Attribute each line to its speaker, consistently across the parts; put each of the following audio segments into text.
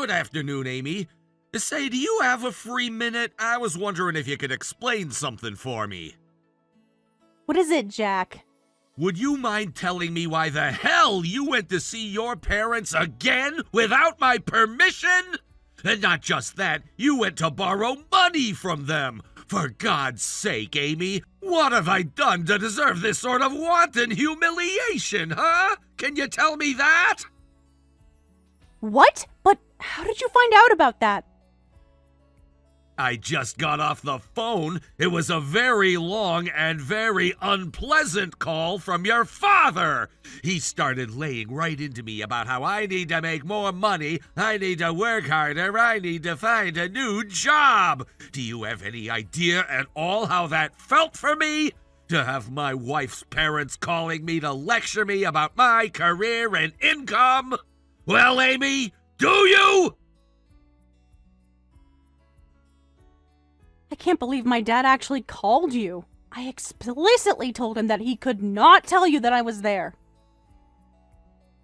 Speaker 1: Good afternoon, Amy. Say, do you have a free minute? I was wondering if you could explain something for me.
Speaker 2: What is it, Jack?
Speaker 1: Would you mind telling me why the hell you went to see your parents again without my permission? And not just that, you went to borrow money from them. For God's sake, Amy, what have I done to deserve this sort of wanton humiliation, huh? Can you tell me that?
Speaker 2: What? But how did you find out about that?
Speaker 1: I just got off the phone. It was a very long and very unpleasant call from your father. He started laying right into me about how I need to make more money, I need to work harder, I need to find a new job. Do you have any idea at all how that felt for me? To have my wife's parents calling me to lecture me about my career and income? Well, Amy, do you?
Speaker 2: I can't believe my dad actually called you. I explicitly told him that he could not tell you that I was there.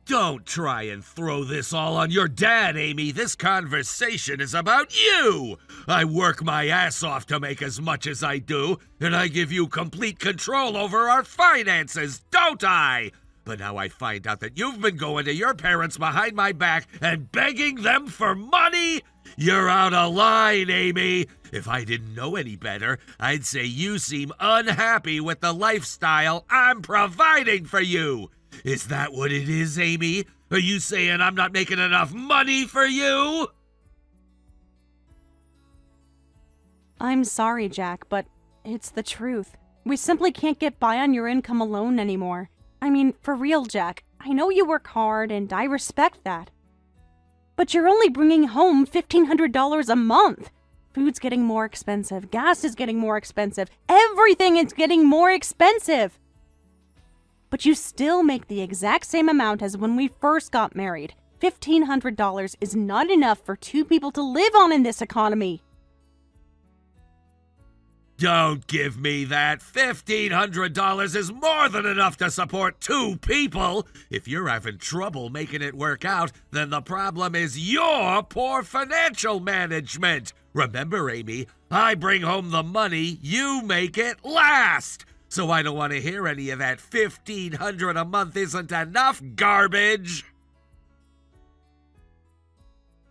Speaker 1: Don't try and throw this all on your dad, Amy. This conversation is about you. I work my ass off to make as much as I do, and I give you complete control over our finances, don't I? But now I find out that you've been going to your parents behind my back and begging them for money? You're out of line, Amy. If I didn't know any better, I'd say you seem unhappy with the lifestyle I'm providing for you. Is that what it is, Amy? Are you saying I'm not making enough money for you?
Speaker 2: I'm sorry, Jack, but it's the truth. We simply can't get by on your income alone anymore. I mean, for real, Jack. I know you work hard, and I respect that. But you're only bringing home $1,500 a month. Food's getting more expensive. Gas is getting more expensive. Everything is getting more expensive. But you still make the exact same amount as when we first got married. $1,500 is not enough for two people to live on in this economy.
Speaker 1: Don't give me that. $1,500 is more than enough to support two people. If you're having trouble making it work out, then the problem is your poor financial management. Remember, Amy, I bring home the money, you make it last. So I don't want to hear any of that $1,500 a month isn't enough garbage.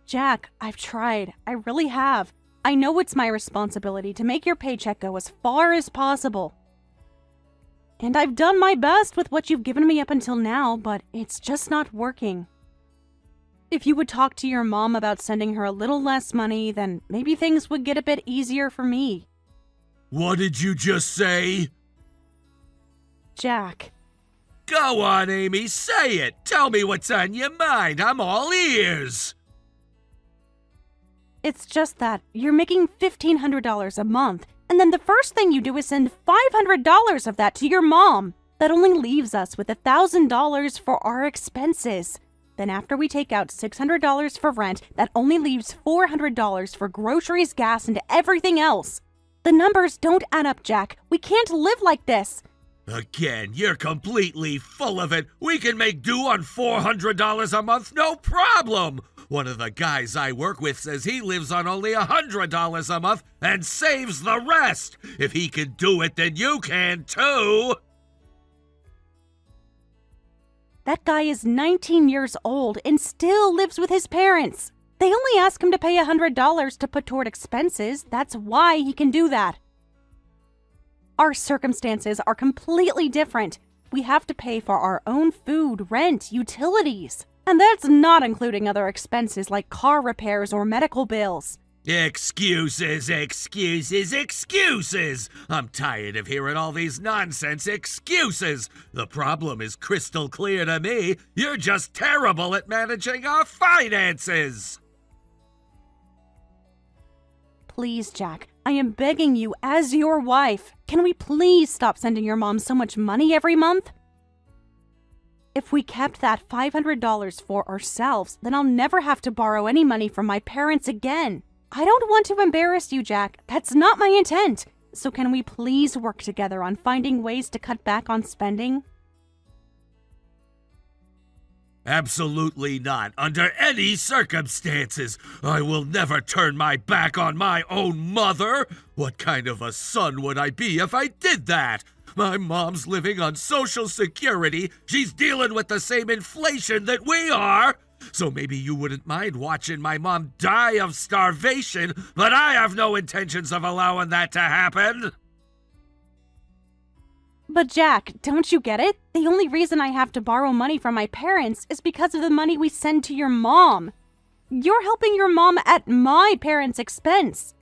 Speaker 2: Jack, I've tried. I really have. I know it's my responsibility to make your paycheck go as far as possible. And I've done my best with what you've given me up until now, but it's just not working. If you would talk to your mom about sending her a little less money, then maybe things would get a bit easier for me.
Speaker 1: What did you just say?
Speaker 2: Jack.
Speaker 1: Go on, Amy, say it. Tell me what's on your mind. I'm all ears.
Speaker 2: It's just that you're making $1,500 a month, and then the first thing you do is send $500 of that to your mom. That only leaves us with $1,000 for our expenses. Then after we take out $600 for rent, that only leaves $400 for groceries, gas, and everything else. The numbers don't add up, Jack. We can't live like this.
Speaker 1: Again, you're completely full of it. We can make do on $400 a month, no problem. One of the guys I work with says he lives on only $100 a month and saves the rest. If he can do it, then you can too.
Speaker 2: That guy is 19 years old and still lives with his parents. They only ask him to pay $100 to put toward expenses. That's why he can do that. Our circumstances are completely different. We have to pay for our own food, rent, utilities. And that's not including other expenses like car repairs or medical bills.
Speaker 1: Excuses, excuses, excuses! I'm tired of hearing all these nonsense excuses. The problem is crystal clear to me. You're just terrible at managing our finances.
Speaker 2: Please, Jack, I am begging you as your wife. Can we please stop sending your mom so much money every month? If we kept that $500 for ourselves, then I'll never have to borrow any money from my parents again. I don't want to embarrass you, Jack. That's not my intent. So can we please work together on finding ways to cut back on spending?
Speaker 1: Absolutely not. Under any circumstances. I will never turn my back on my own mother. What kind of a son would I be if I did that? My mom's living on Social Security. She's dealing with the same inflation that we are. So maybe you wouldn't mind watching my mom die of starvation, but I have no intentions of allowing that to happen.
Speaker 2: But Jack, don't you get it? The only reason I have to borrow money from my parents is because of the money we send to your mom. You're helping your mom at my parents' expense.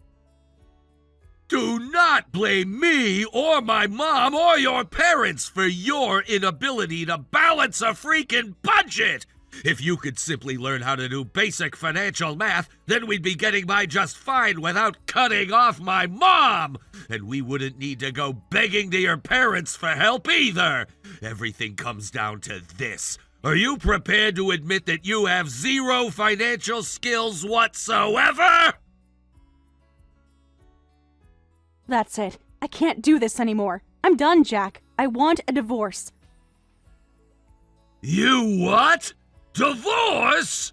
Speaker 1: Do not blame me or my mom or your parents for your inability to balance a freaking budget. If you could simply learn how to do basic financial math, then we'd be getting by just fine without cutting off my mom. And we wouldn't need to go begging to your parents for help either. Everything comes down to this. Are you prepared to admit that you have zero financial skills whatsoever?
Speaker 2: That's it. I can't do this anymore. I'm done, Jack. I want a divorce.
Speaker 1: You what? Divorce?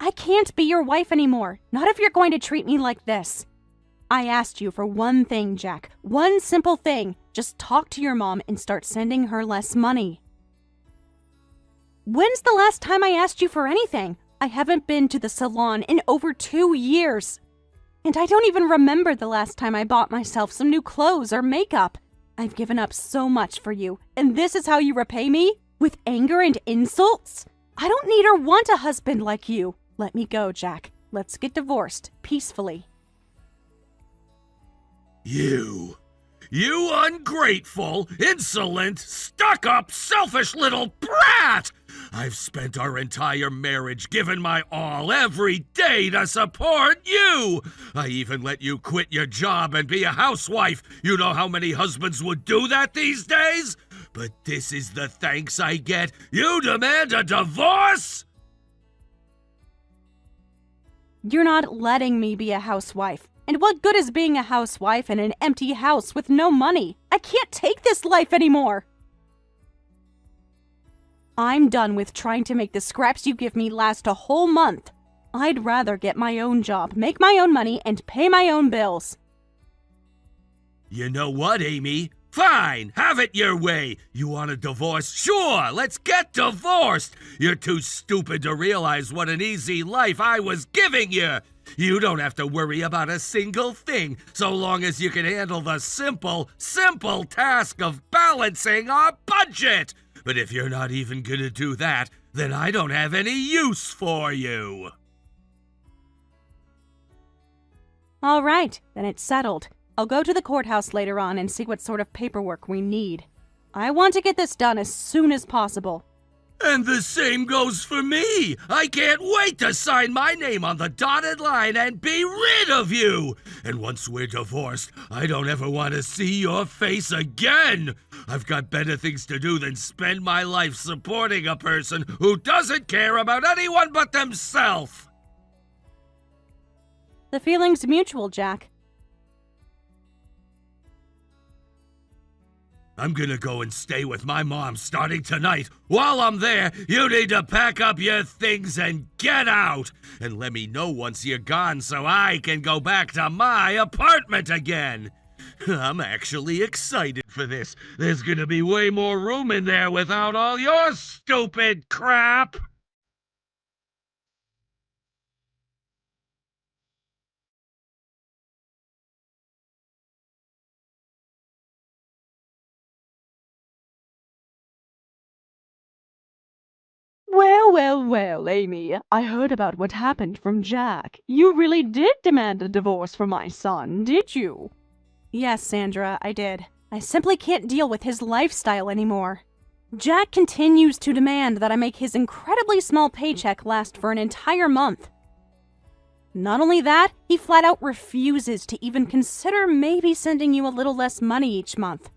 Speaker 2: I can't be your wife anymore. Not if you're going to treat me like this. I asked you for one thing, Jack. One simple thing. Just talk to your mom and start sending her less money. When's the last time I asked you for anything? I haven't been to the salon in over 2 years. And I don't even remember the last time I bought myself some new clothes or makeup. I've given up so much for you, and this is how you repay me? With anger and insults? I don't need or want a husband like you. Let me go, Jack. Let's get divorced peacefully.
Speaker 1: You ungrateful, insolent, stuck-up, selfish little brat! I've spent our entire marriage giving my all every day to support you! I even let you quit your job and be a housewife. You know how many husbands would do that these days? But this is the thanks I get. You demand a divorce?
Speaker 2: You're not letting me be a housewife. And what good is being a housewife in an empty house with no money? I can't take this life anymore. I'm done with trying to make the scraps you give me last a whole month. I'd rather get my own job, make my own money, and pay my own bills.
Speaker 1: You know what, Amy? Fine, have it your way. You want a divorce? Sure, let's get divorced. You're too stupid to realize what an easy life I was giving you. You don't have to worry about a single thing, so long as you can handle the simple task of balancing our budget. But if you're not even gonna do that, then I don't have any use for you.
Speaker 2: All right, then it's settled. I'll go to the courthouse later on and see what sort of paperwork we need. I want to get this done as soon as possible.
Speaker 1: And the same goes for me. I can't wait to sign my name on the dotted line and be rid of you. And once we're divorced, I don't ever want to see your face again. I've got better things to do than spend my life supporting a person who doesn't care about anyone but themselves.
Speaker 2: The feeling's mutual, Jack.
Speaker 1: I'm gonna go and stay with my mom starting tonight. While I'm there, you need to pack up your things and get out. And let me know once you're gone so I can go back to my apartment again. I'm actually excited for this. There's gonna be way more room in there without all your stupid crap.
Speaker 2: Well, Amy, I heard about what happened from Jack. You really did demand a divorce from my son, did you? Yes, Sandra, I did. I simply can't deal with his lifestyle anymore. Jack continues to demand that I make his incredibly small paycheck last for an entire month. Not only that, he flat out refuses to even consider maybe sending you a little less money each month.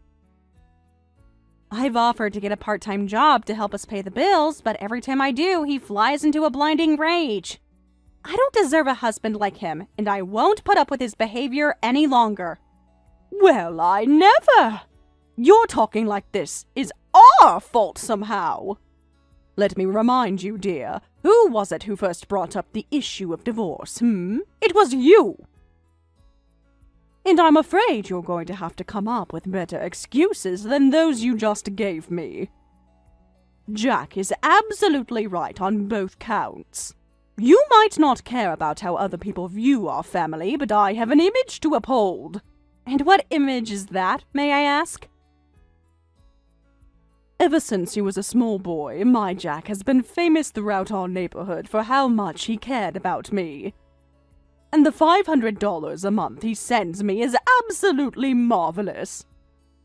Speaker 2: I've offered to get a part-time job to help us pay the bills, but every time I do, he flies into a blinding rage. I don't deserve a husband like him, and I won't put up with his behavior any longer. Well, I never! You're talking like this is our fault somehow. Let me remind you, dear, who was it who first brought up the issue of divorce, It was you! And I'm afraid you're going to have to come up with better excuses than those you just gave me. Jack is absolutely right on both counts. You might not care about how other people view our family, but I have an image to uphold. And what image is that, may I ask? Ever since he was a small boy, my Jack has been famous throughout our neighborhood for how much he cared about me. And the $500 a month he sends me is absolutely marvelous.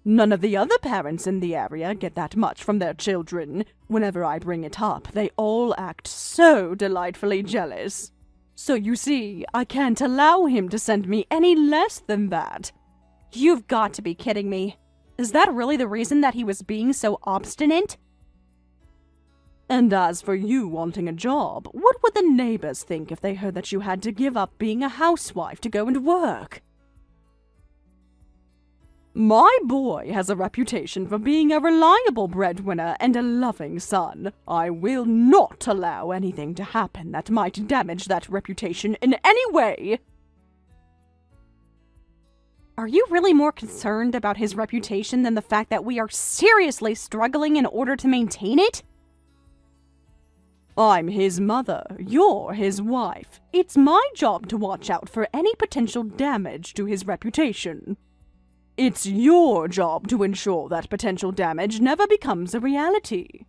Speaker 2: None of the other parents in the area get that much from their children. Whenever I bring it up, they all act so delightfully jealous. So you see, I can't allow him to send me any less than that. You've got to be kidding me. Is that really the reason that he was being so obstinate? And as for you wanting a job, what would the neighbors think if they heard that you had to give up being a housewife to go and work? My boy has a reputation for being a reliable breadwinner and a loving son. I will not allow anything to happen that might damage that reputation in any way. Are you really more concerned about his reputation than the fact that we are seriously struggling in order to maintain it? I'm his mother, you're his wife. It's my job to watch out for any potential damage to his reputation. It's your job to ensure that potential damage never becomes a reality.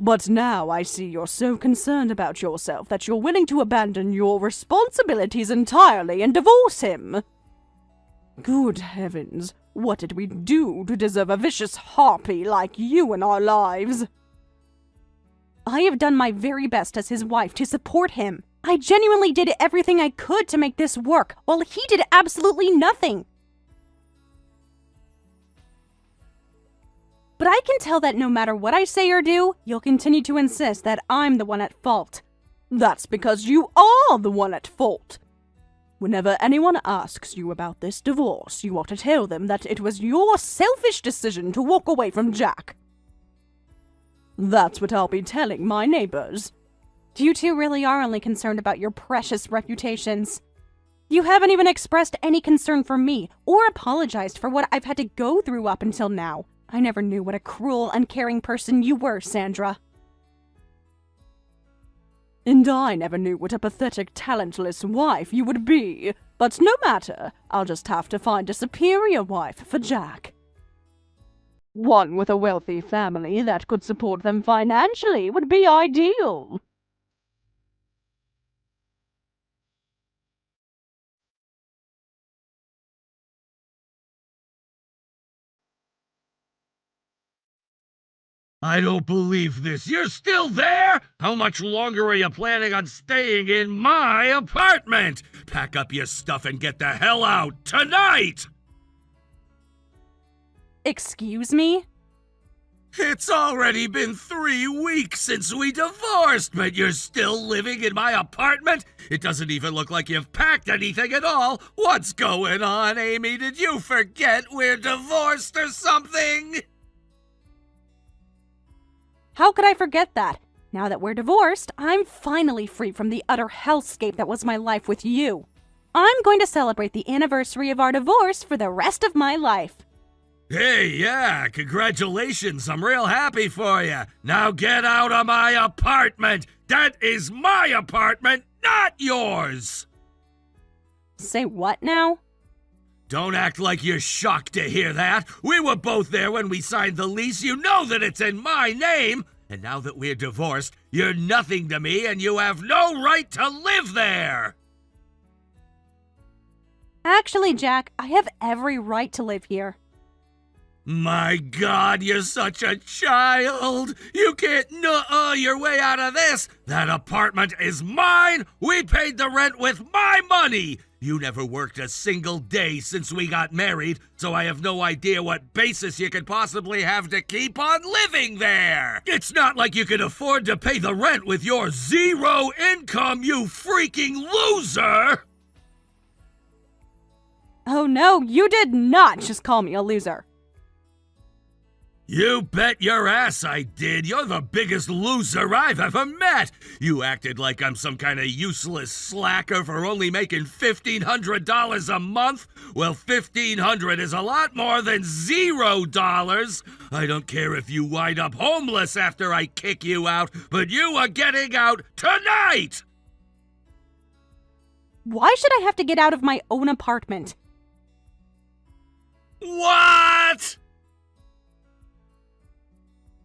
Speaker 2: But now I see you're so concerned about yourself that you're willing to abandon your responsibilities entirely and divorce him. Good heavens, what did we do to deserve a vicious harpy like you in our lives? I have done my very best as his wife to support him. I genuinely did everything I could to make this work, while he did absolutely nothing. But I can tell that no matter what I say or do, you'll continue to insist that I'm the one at fault. That's because you are the one at fault. Whenever anyone asks you about this divorce, you ought to tell them that it was your selfish decision to walk away from Jack. That's what I'll be telling my neighbors. You two really are only concerned about your precious reputations. You haven't even expressed any concern for me, or apologized for what I've had to go through up until now. I never knew what a cruel, uncaring person you were, Sandra. And I never knew what a pathetic, talentless wife you would be. But no matter, I'll just have to find a superior wife for Jack. One with a wealthy family that could support them financially would be ideal.
Speaker 1: I don't believe this. You're still there? How much longer are you planning on staying in my apartment? Pack up your stuff and get the hell out tonight!
Speaker 2: Excuse me?
Speaker 1: It's already been 3 weeks since we divorced, but you're still living in my apartment? It doesn't even look like you've packed anything at all. What's going on, Amy? Did you forget we're divorced or something?
Speaker 2: How could I forget that? Now that we're divorced, I'm finally free from the utter hellscape that was my life with you. I'm going to celebrate the anniversary of our divorce for the rest of my life.
Speaker 1: Hey, yeah, congratulations. I'm real happy for you. Now get out of my apartment. That is my apartment, not yours.
Speaker 2: Say what now?
Speaker 1: Don't act like you're shocked to hear that. We were both there when we signed the lease. You know that it's in my name. And now that we're divorced, you're nothing to me and you have no right to live there.
Speaker 2: Actually, Jack, I have every right to live here.
Speaker 1: My God, you're such a child. You can't nuh-uh your way out of this. That apartment is mine. We paid the rent with my money. You never worked a single day since we got married, so I have no idea what basis you could possibly have to keep on living there. It's not like you can afford to pay the rent with your zero income, you freaking loser!
Speaker 2: Oh no, you did not just call me a loser.
Speaker 1: You bet your ass I did. You're the biggest loser I've ever met. You acted like I'm some kind of useless slacker for only making $1,500 a month. Well, $1,500 is a lot more than $0. I don't care if you wind up homeless after I kick you out, but you are getting out tonight!
Speaker 2: Why should I have to get out of my own apartment?
Speaker 1: What?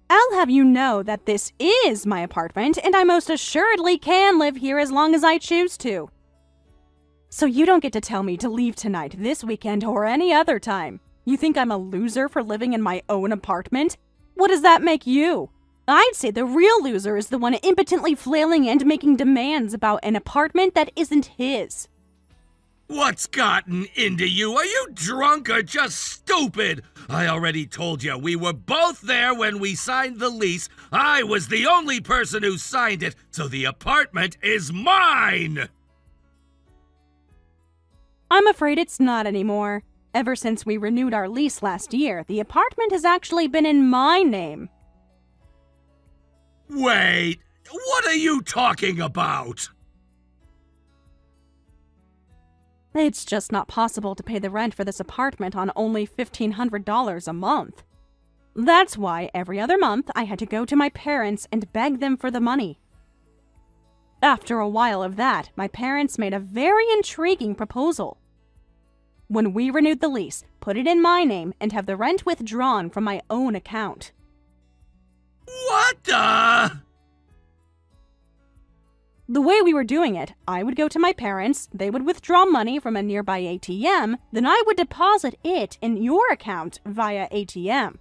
Speaker 2: I'll have you know that this is my apartment, and I most assuredly can live here as long as I choose to. So you don't get to tell me to leave tonight, this weekend, or any other time. You think I'm a loser for living in my own apartment? What does that make you? I'd say the real loser is the one impotently flailing and making demands about an apartment that isn't his.
Speaker 1: What's gotten into you? Are you drunk or just stupid? I already told you, we were both there when we signed the lease. I was the only person who signed it, so the apartment is mine!
Speaker 2: I'm afraid it's not anymore. Ever since we renewed our lease last year, the apartment has actually been in my name.
Speaker 1: Wait, what are you talking about?
Speaker 2: It's just not possible to pay the rent for this apartment on only $1,500 a month. That's why every other month I had to go to my parents and beg them for the money. After a while of that, my parents made a very intriguing proposal. When we renewed the lease, put it in my name and have the rent withdrawn from my own account.
Speaker 1: What the?
Speaker 2: The way we were doing it, I would go to my parents, they would withdraw money from a nearby ATM, then I would deposit it in your account via ATM.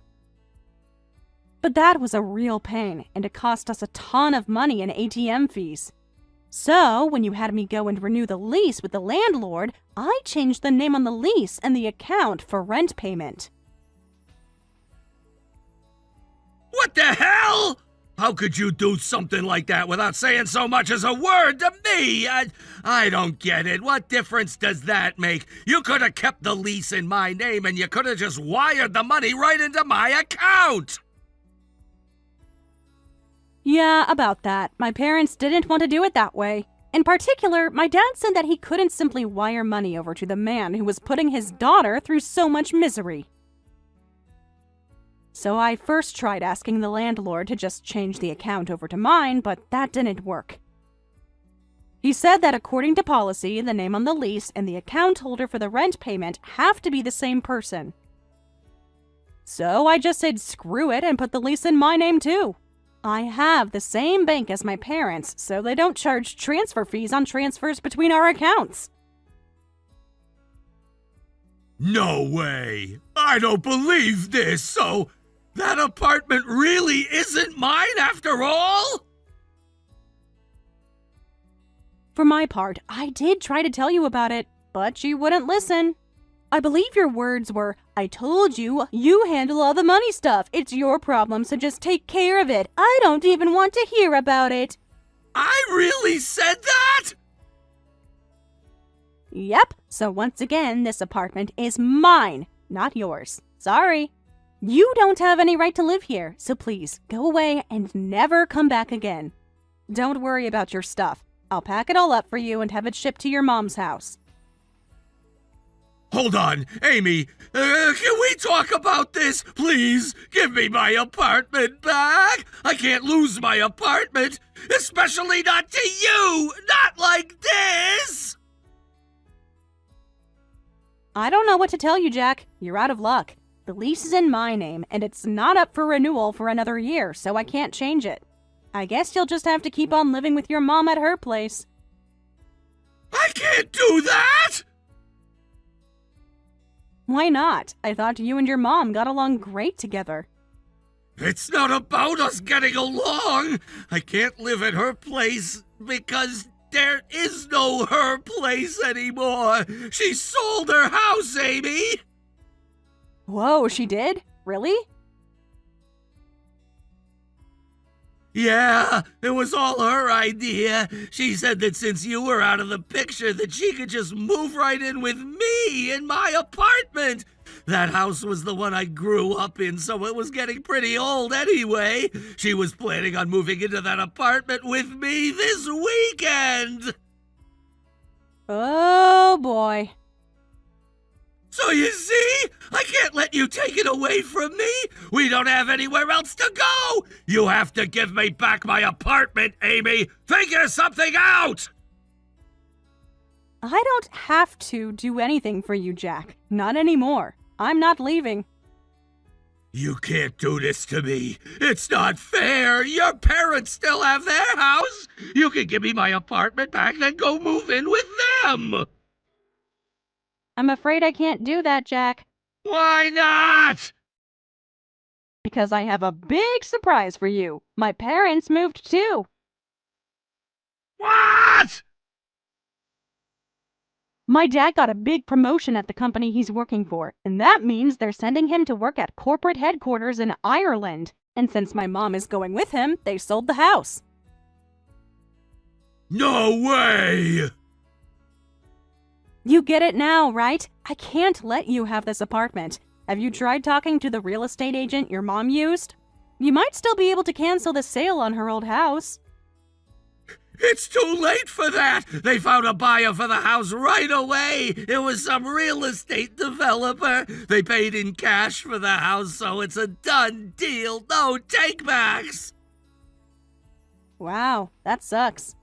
Speaker 2: But that was a real pain, and it cost us a ton of money in ATM fees. So, when you had me go and renew the lease with the landlord, I changed the name on the lease and the account for rent payment.
Speaker 1: What the hell? How could you do something like that without saying so much as a word to me? I don't get it. What difference does that make? You could have kept the lease in my name and you could have just wired the money right into my account.
Speaker 2: Yeah, about that. My parents didn't want to do it that way. In particular, my dad said that he couldn't simply wire money over to the man who was putting his daughter through so much misery. So I first tried asking the landlord to just change the account over to mine, but that didn't work. He said that according to policy, the name on the lease and the account holder for the rent payment have to be the same person. So I just said screw it and put the lease in my name too. I have the same bank as my parents, so they don't charge transfer fees on transfers between our accounts.
Speaker 1: No way! I don't believe this, so that apartment really isn't mine after all?
Speaker 2: For my part, I did try to tell you about it, but you wouldn't listen. I believe your words were, I told you, you handle all the money stuff. It's your problem, so just take care of it. I don't even want to hear about it.
Speaker 1: I really said that?
Speaker 2: Yep, so once again, this apartment is mine, not yours. Sorry. You don't have any right to live here, so please, go away and never come back again. Don't worry about your stuff. I'll pack it all up for you and have it shipped to your mom's house.
Speaker 1: Hold on, Amy, can we talk about this? Please, give me my apartment back. I can't lose my apartment, especially not to you, not like this.
Speaker 2: I don't know what to tell you, Jack. You're out of luck. The lease is in my name, and it's not up for renewal for another year, so I can't change it. I guess you'll just have to keep on living with your mom at her place.
Speaker 1: I can't do that!
Speaker 2: Why not? I thought you and your mom got along great together.
Speaker 1: It's not about us getting along. I can't live at her place because there is no her place anymore. She sold her house, Amy.
Speaker 2: Whoa, she did? Really?
Speaker 1: Yeah, it was all her idea. She said that since you were out of the picture that she could just move right in with me in my apartment. That house was the one I grew up in, so it was getting pretty old anyway. She was planning on moving into that apartment with me this weekend.
Speaker 2: Oh boy.
Speaker 1: So you see, I can't let you take it away from me. We don't have anywhere else to go. You have to give me back my apartment, Amy. Figure something out.
Speaker 2: I don't have to do anything for you, Jack. Not anymore. I'm not leaving.
Speaker 1: You can't do this to me. It's not fair. Your parents still have their house. You can give me my apartment back, then go move in with them.
Speaker 2: I'm afraid I can't do that, Jack.
Speaker 1: Why not?
Speaker 2: Because I have a big surprise for you. My parents moved too.
Speaker 1: What?
Speaker 2: My dad got a big promotion at the company he's working for, and that means they're sending him to work at corporate headquarters in Ireland. And since my mom is going with him, they sold the house.
Speaker 1: No way!
Speaker 2: You get it now, right? I can't let you have this apartment. Have you tried talking to the real estate agent your mom used? You might still be able to cancel the sale on her old house.
Speaker 1: It's too late for that! They found a buyer for the house right away! It was some real estate developer! They paid in cash for the house, so it's a done deal! No takebacks!
Speaker 2: Wow, that sucks.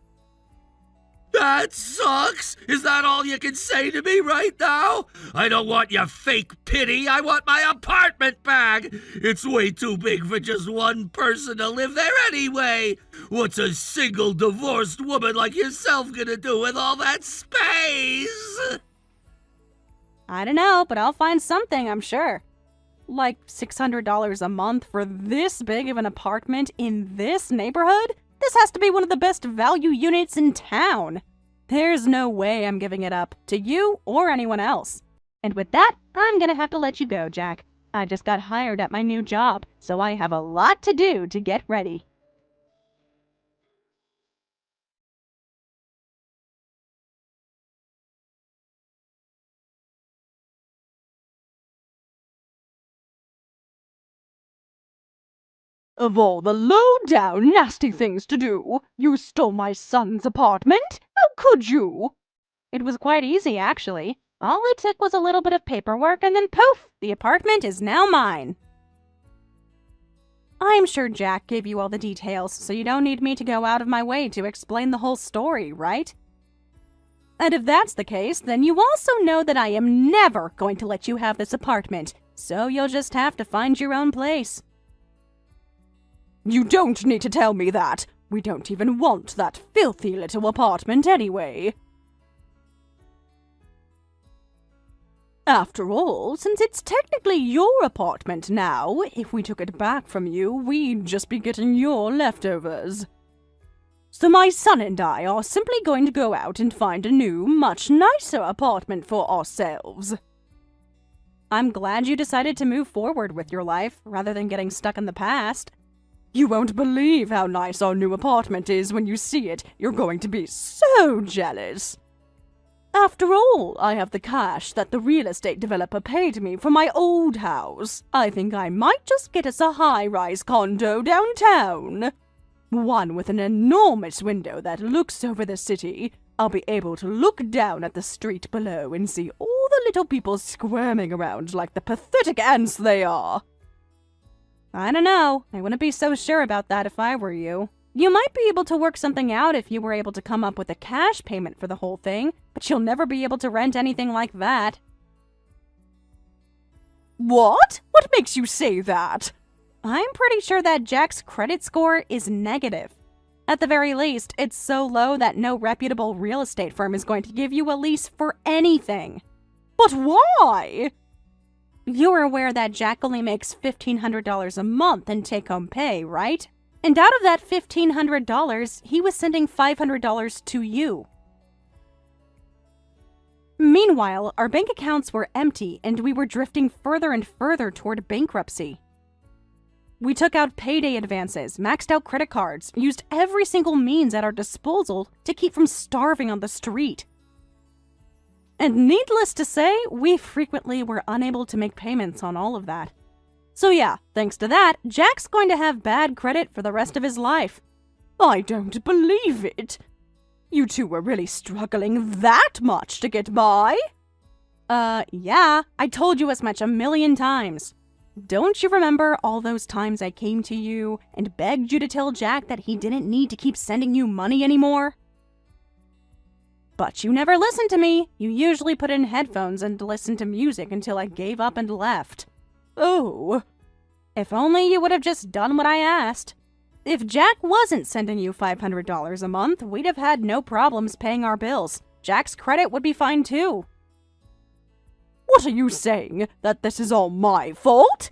Speaker 1: That sucks! Is that all you can say to me right now? I don't want your fake pity, I want my apartment back! It's way too big for just one person to live there anyway! What's a single divorced woman like yourself gonna do with all that space?
Speaker 2: I don't know, but I'll find something, I'm sure. Like $600 a month for this big of an apartment in this neighborhood? This has to be one of the best value units in town. There's no way I'm giving it up to you or anyone else. And with that, I'm gonna have to let you go, Jack. I just got hired at my new job, so I have a lot to do to get ready. Of all the low-down, nasty things to do, you stole my son's apartment? How could you? It was quite easy, actually. All it took was a little bit of paperwork, and then poof, the apartment is now mine. I'm sure Jack gave you all the details, so you don't need me to go out of my way to explain the whole story, right? And if that's the case, then you also know that I am never going to let you have this apartment, so you'll just have to find your own place. You don't need to tell me that. We don't even want that filthy little apartment anyway. After all, since it's technically your apartment now, if we took it back from you, we'd just be getting your leftovers. So my son and I are simply going to go out and find a new, much nicer apartment for ourselves. I'm glad you decided to move forward with your life, rather than getting stuck in the past. You won't believe how nice our new apartment is when you see it. You're going to be so jealous. After all, I have the cash that the real estate developer paid me for my old house. I think I might just get us a high-rise condo downtown. One with an enormous window that looks over the city. I'll be able to look down at the street below and see all the little people squirming around like the pathetic ants they are. I don't know. I wouldn't be so sure about that if I were you. You might be able to work something out if you were able to come up with a cash payment for the whole thing, but you'll never be able to rent anything like that. What? What makes you say that? I'm pretty sure that Jack's credit score is negative. At the very least, it's so low that no reputable real estate firm is going to give you a lease for anything. But why? You're aware that Jack only makes $1,500 a month in take-home pay, right? And out of that $1,500, he was sending $500 to you. Meanwhile, our bank accounts were empty and we were drifting further and further toward bankruptcy. We took out payday advances, maxed out credit cards, used every single means at our disposal to keep from starving on the street. And needless to say, we frequently were unable to make payments on all of that. So yeah, thanks to that, Jack's going to have bad credit for the rest of his life. I don't believe it. You two were really struggling that much to get by? Yeah, I told you as much 1,000,000 times. Don't you remember all those times I came to you and begged you to tell Jack that he didn't need to keep sending you money anymore? But you never listened to me. You usually put in headphones and listened to music until I gave up and left. Oh. If only you would have just done what I asked. If Jack wasn't sending you $500 a month, we'd have had no problems paying our bills. Jack's credit would be fine too. What are you saying? That this is all my fault?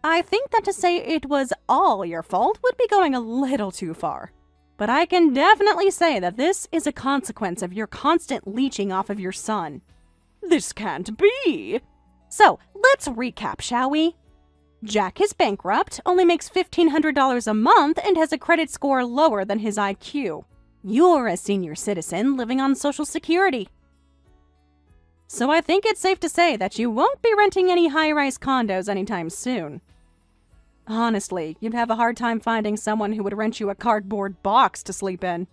Speaker 2: I think that to say it was all your fault would be going a little too far. But I can definitely say that this is a consequence of your constant leeching off of your son. This can't be. So, let's recap, shall we? Jack is bankrupt, only makes $1,500 a month, and has a credit score lower than his IQ. You're a senior citizen living on Social Security. So I think it's safe to say that you won't be renting any high-rise condos anytime soon. Honestly, you'd have a hard time finding someone who would rent you a cardboard box to sleep in.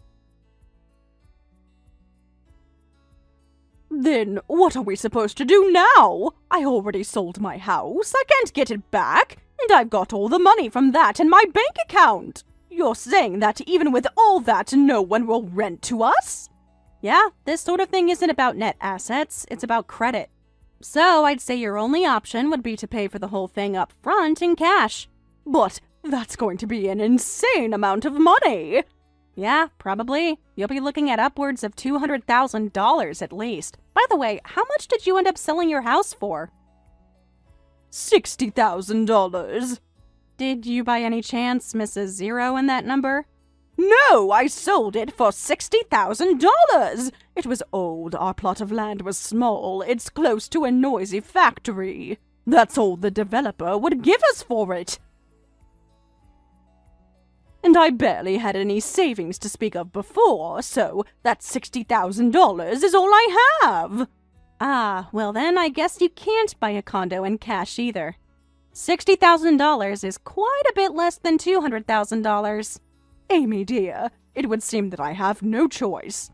Speaker 2: Then what are we supposed to do now? I already sold my house, I can't get it back, and I've got all the money from that in my bank account. You're saying that even with all that, no one will rent to us? Yeah, this sort of thing isn't about net assets, it's about credit. So I'd say your only option would be to pay for the whole thing up front in cash. But that's going to be an insane amount of money. Yeah, probably. You'll be looking at upwards of $200,000 at least. By the way, how much did you end up selling your house for? $60,000. Did you by any chance miss a zero in that number? No, I sold it for $60,000. It was old, our plot of land was small, it's close to a noisy factory. That's all the developer would give us for it. And I barely had any savings to speak of before, so that $60,000 is all I have. Ah, well then I guess you can't buy a condo in cash either. $60,000 is quite a bit less than $200,000. Amy dear, it would seem that I have no choice.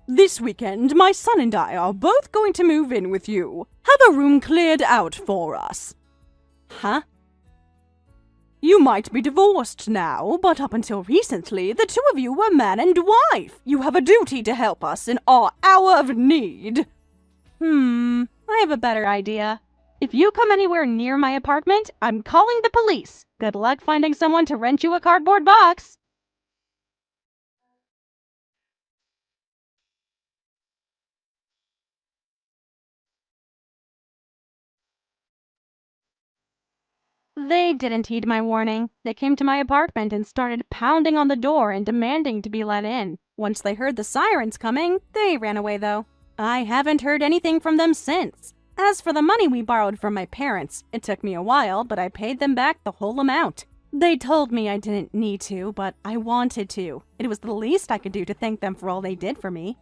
Speaker 2: This weekend, my son and I are both going to move in with you. Have a room cleared out for us. Huh? You might be divorced now, but up until recently, the two of you were man and wife. You have a duty to help us in our hour of need. I have a better idea. If you come anywhere near my apartment, I'm calling the police. Good luck finding someone to rent you a cardboard box. They didn't heed my warning. They came to my apartment and started pounding on the door and demanding to be let in. Once they heard the sirens coming, they ran away though. I haven't heard anything from them since. As for the money we borrowed from my parents, it took me a while, but I paid them back the whole amount. They told me I didn't need to, but I wanted to. It was the least I could do to thank them for all they did for me.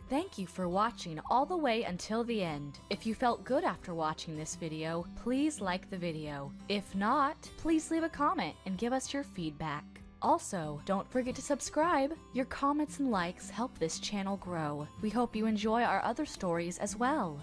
Speaker 3: Thank you for watching all the way until the end. If you felt good after watching this video, please like the video. If not, please leave a comment and give us your feedback. Also, don't forget to subscribe. Your comments and likes help this channel grow. We hope you enjoy our other stories as well.